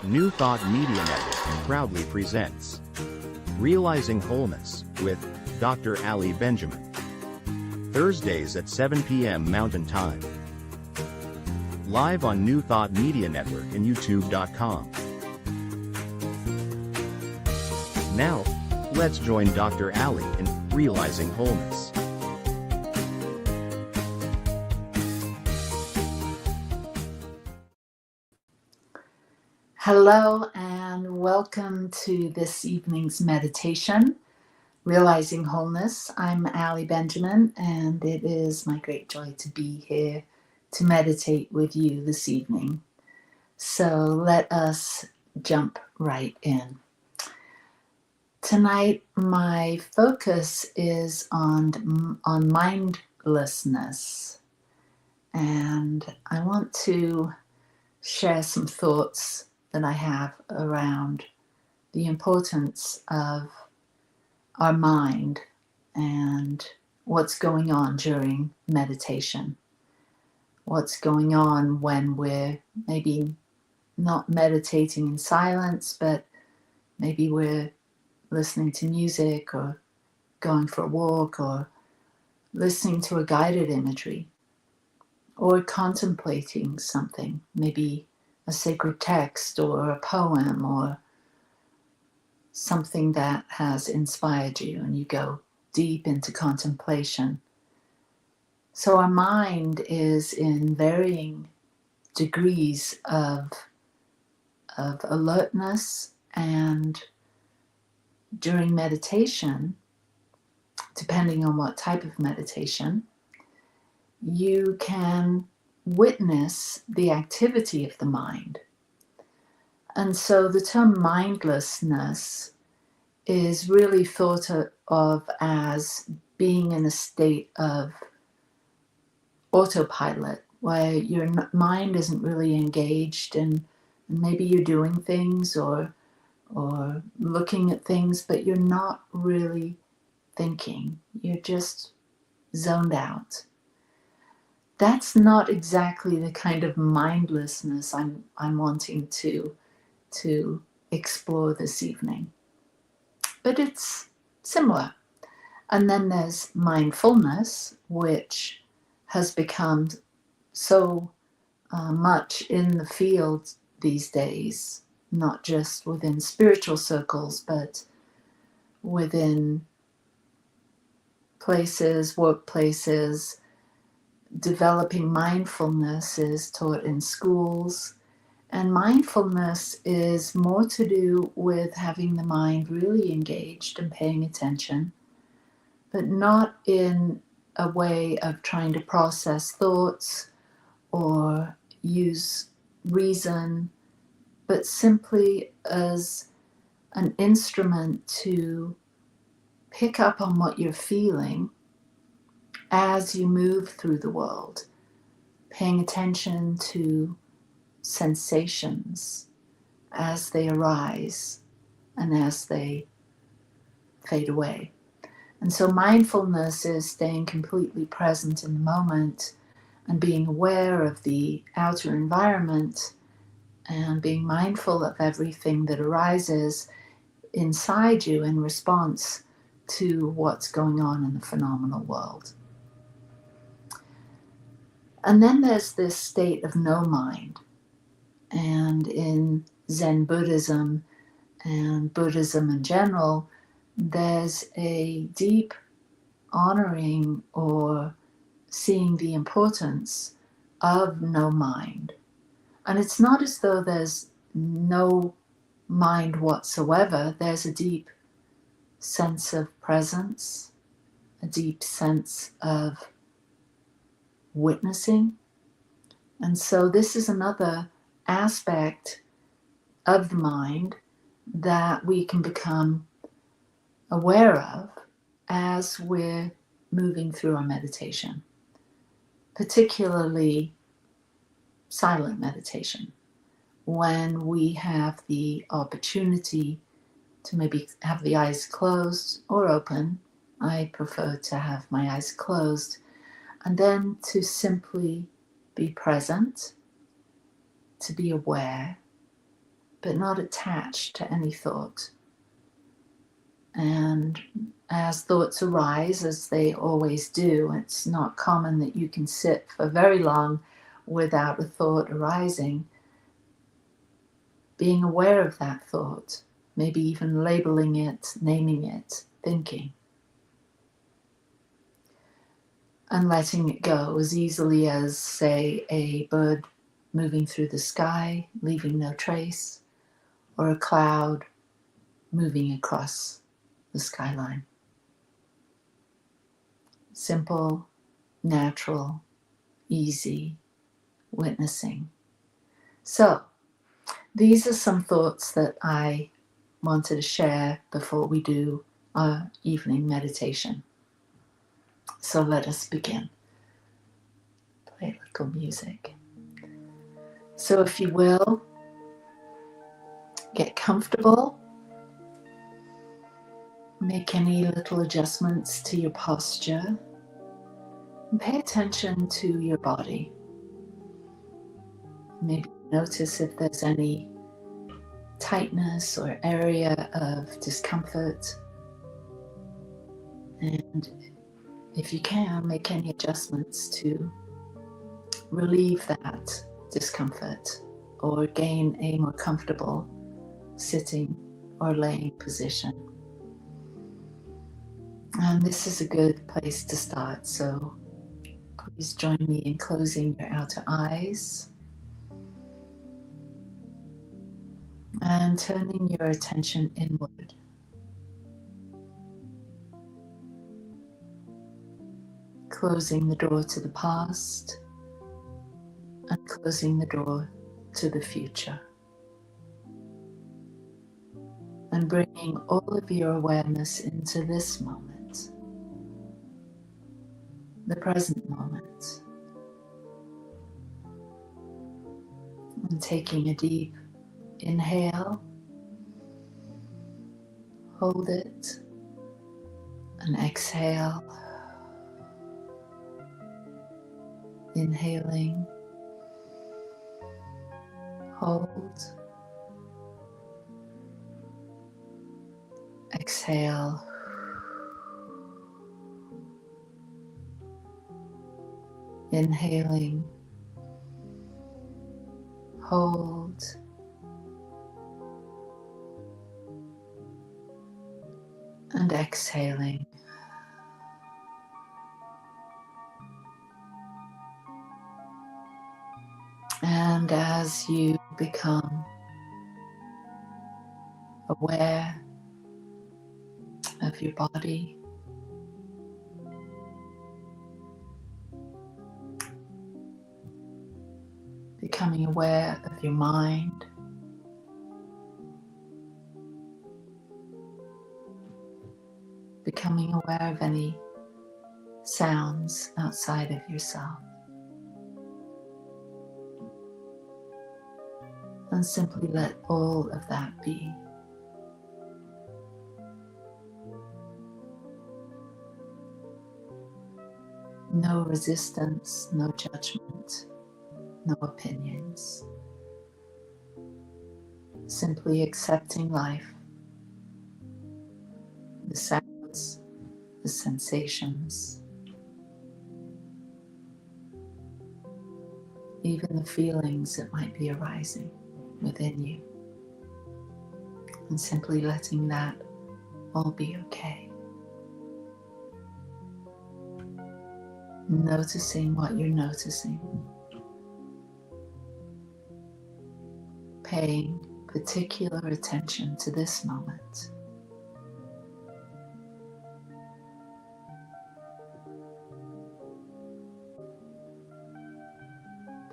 New Thought Media Network proudly presents Realizing Wholeness with Dr. Ali Benjamin. Thursdays at 7 p.m. Mountain Time. Live on New Thought Media Network and YouTube.com. Now, let's join Dr. Ali in Realizing Wholeness. Hello and welcome to this evening's meditation, Realizing Wholeness. I'm Ali Benjamin and it is my great joy to be here to meditate with you this evening. So let us jump right in. Tonight my focus is on mindlessness, and I want to share some thoughts that I have around the importance of our mind and what's going on during meditation. What's going on when we're maybe not meditating in silence, but maybe we're listening to music or going for a walk or listening to a guided imagery or contemplating something, maybe a sacred text or a poem or something that has inspired you and you go deep into contemplation. So our mind is in varying degrees of alertness, and during meditation, depending on what type of meditation, you can witness the activity of the mind. And so the term mindlessness is really thought of as being in a state of autopilot, where your mind isn't really engaged, and maybe you're doing things or looking at things, but you're not really thinking. You're just zoned out. That's not exactly the kind of mindlessness I'm wanting to explore this evening, but it's similar. And then there's mindfulness, which has become so much in the field these days, not just within spiritual circles, but within places, workplaces. Developing mindfulness is taught in schools, and mindfulness is more to do with having the mind really engaged and paying attention, but not in a way of trying to process thoughts or use reason, but simply as an instrument to pick up on what you're feeling as you move through the world, paying attention to sensations as they arise and as they fade away. And so mindfulness is staying completely present in the moment and being aware of the outer environment and being mindful of everything that arises inside you in response to what's going on in the phenomenal world. And then there's this state of no mind. And in Zen Buddhism and Buddhism in general, there's a deep honoring or seeing the importance of no mind. And it's not as though there's no mind whatsoever. There's a deep sense of presence, a deep sense of witnessing. And so this is another aspect of the mind that we can become aware of as we're moving through our meditation, particularly silent meditation, when we have the opportunity to maybe have the eyes closed or open. I prefer to have my eyes closed, and then to simply be present, to be aware, but not attached to any thought. And as thoughts arise, as they always do, it's not common that you can sit for very long without a thought arising. Being aware of that thought, maybe even labeling it, naming it, thinking, and letting it go as easily as, say, a bird moving through the sky, leaving no trace, or a cloud moving across the skyline. Simple, natural, easy witnessing. So, these are some thoughts that I wanted to share before we do our evening meditation. So let us begin. Play a little music. So if you will, get comfortable. Make any little adjustments to your posture. And pay attention to your body. Maybe notice if there's any tightness or area of discomfort. And if you can, make any adjustments to relieve that discomfort or gain a more comfortable sitting or laying position. And this is a good place to start, so please join me in closing your outer eyes and turning your attention inward. Closing the door to the past and closing the door to the future. And bringing all of your awareness into this moment, the present moment. And taking a deep inhale, hold it, and exhale. Inhaling, hold, exhale, inhaling, hold, and exhaling. And as you become aware of your body, becoming aware of your mind, becoming aware of any sounds outside of yourself, and simply let all of that be. No resistance, no judgment, no opinions. Simply accepting life, the sounds, the sensations, even the feelings that might be arising within you, and simply letting that all be okay. Noticing what you're noticing, paying particular attention to this moment.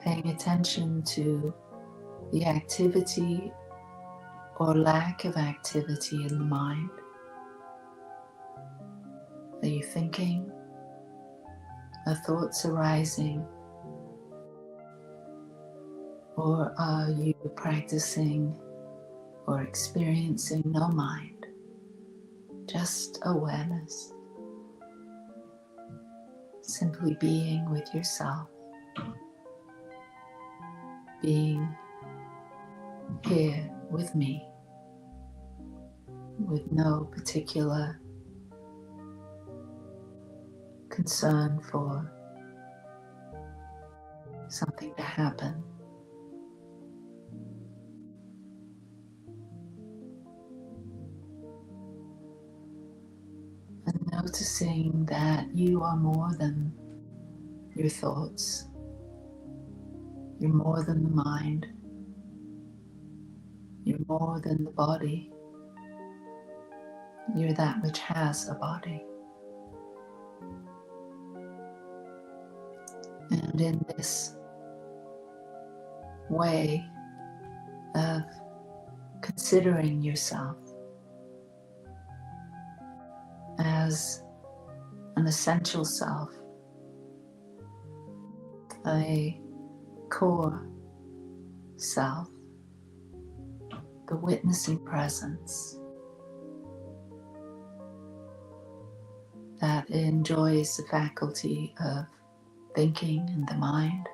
Paying attention to the activity or lack of activity in the mind. Are you thinking? Are thoughts arising? Or are you practicing or experiencing no mind? Just awareness. Simply being with yourself. Being here with me, with no particular concern for something to happen. And noticing that you are more than your thoughts. You're more than the mind. You're more than the body. You're that which has a body. And in this way of considering yourself as an essential self, a core self, the witnessing presence that enjoys the faculty of thinking in the mind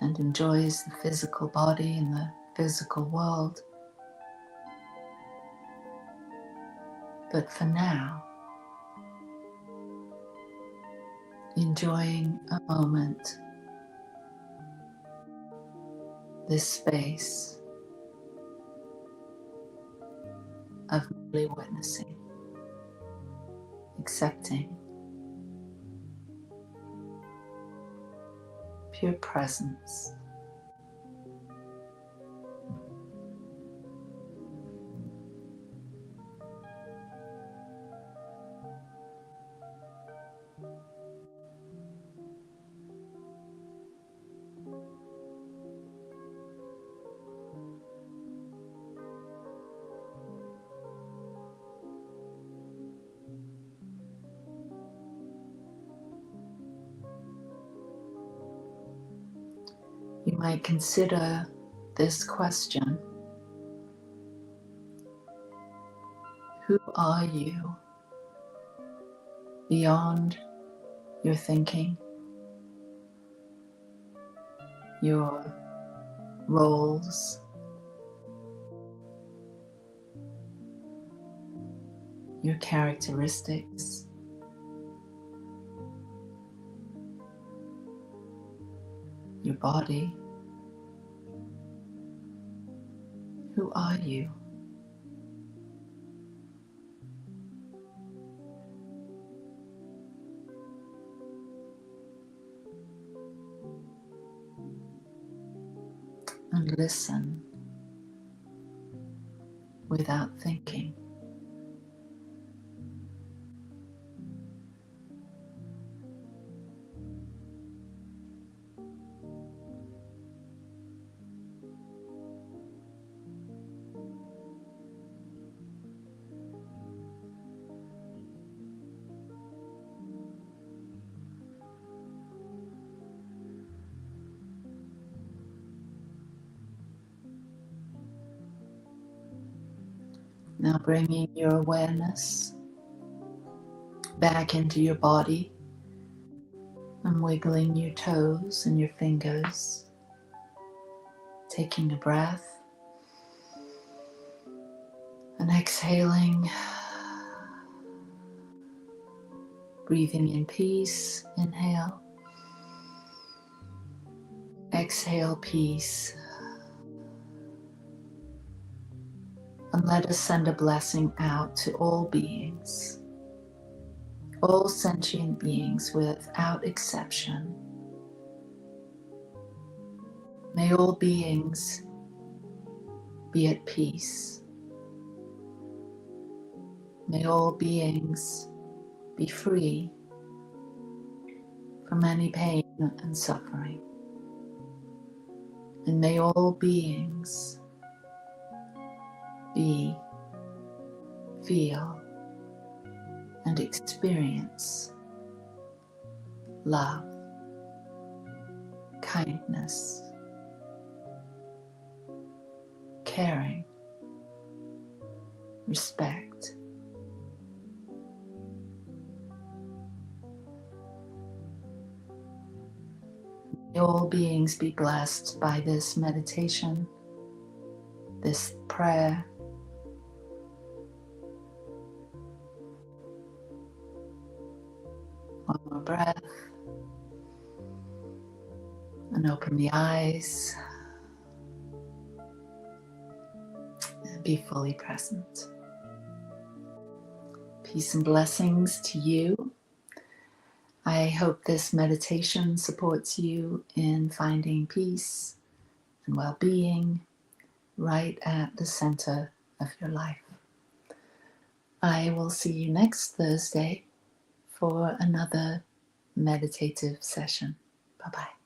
and enjoys the physical body and the physical world. But for now, enjoying a moment, this space of merely witnessing, accepting, pure presence. You might consider this question: who are you beyond your thinking, your roles, your characteristics, your body? Who are you? And listen without thinking. Now bringing your awareness back into your body and wiggling your toes and your fingers, taking a breath and exhaling, breathing in peace. Inhale, exhale peace. And let us send a blessing out to all beings, all sentient beings without exception. May all beings be at peace. May all beings be free from any pain and suffering. And may all beings be, feel, and experience love, kindness, caring, respect. May all beings be blessed by this meditation, this prayer. One more breath. And open the eyes. And be fully present. Peace and blessings to you. I hope this meditation supports you in finding peace and well-being right at the center of your life. I will see you next Thursday for another meditative session. Bye-bye.